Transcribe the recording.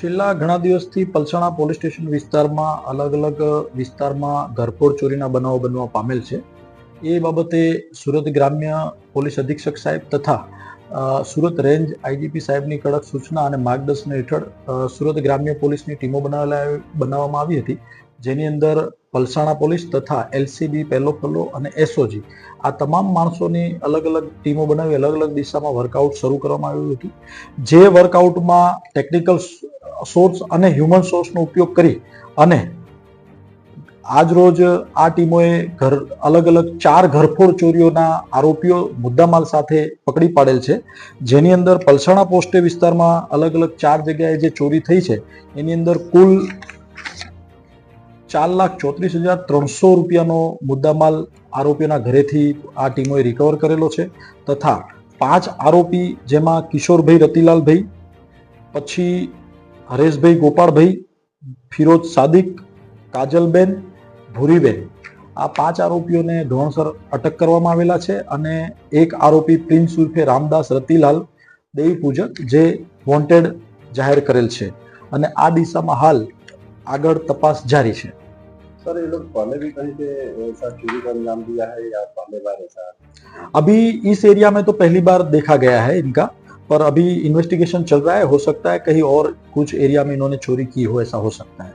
છેલ્લા ઘણા દિવસથી પલસાણા પોલીસ સ્ટેશન વિસ્તારમાં અલગ અલગ વિસ્તારમાં ઘરફોડ ચોરીના બનાવો બનવા પામેલ છે. એ બાબતે સુરત ગ્રામ્ય પોલીસ અધિક્ષક સાહેબ તથા સુરત રેન્જ આઈજીપી સાહેબની કડક સૂચના અને માર્ગદર્શન હેઠળ સુરત ગ્રામ્ય પોલીસની ટીમો બનાવવામાં આવી હતી, જેની અંદર પલસાણા પોલીસ તથા એલસીબી, પહેલો ફલ્લો અને એસઓજી આ તમામ માણસોની અલગ અલગ ટીમો બનાવી અલગ અલગ દિશામાં વર્કઆઉટ શરૂ કરવામાં આવ્યું હતું. જે વર્કઆઉટમાં ટેકનિકલ સોર્સ અને હ્યુમન સોર્સનો ઉપયોગ કરી અને આજ રોજ આ ટીમોએ અલગ અલગ 4 ઘરફોડ ચોરીઓના આરોપીઓ મુદ્દામાલ સાથે પકડી પાડેલ છે, જેની અંદર પલસાણા પોસ્ટે વિસ્તારમાં અલગ અલગ 4 જગ્યાએ જે ચોરી થઈ છે એની અંદર કુલ 4,34,300 રૂપિયાનો મુદ્દામાલ આરોપીઓના ઘરેથી આ ટીમોએ રિકવર કરેલો છે તથા 5 આરોપી જેમાં કિશોરભાઈ રતિલાલભાઈ, પછી હરેશભાઈ ગોપાળભાઈ, ફિરોજ સાદિક, કાજલબેન, ભૂરીબેન આ 5 આરોપીઓને ધોરણસર અટક કરવામાં આવેલા છે અને એક આરોપી પ્રિન્સ ઉર્ફે રામદાસ રતિલાલ દેવી પૂજક જે વોન્ટેડ જાહેર કરેલ છે અને આ દિશામાં હાલ આગળ तपास जारी है। सर ये लोग पहले भी कहीं पे ऐसा चोरी का अंजाम दिया है या पहले बार ऐसा? अभी इस एरिया में तो पहली बार देखा गया है इनका, पर अभी इन्वेस्टिगेशन चल रहा है, हो सकता है कहीं और कुछ एरिया में इन्होंने चोरी की हो, ऐसा हो सकता है।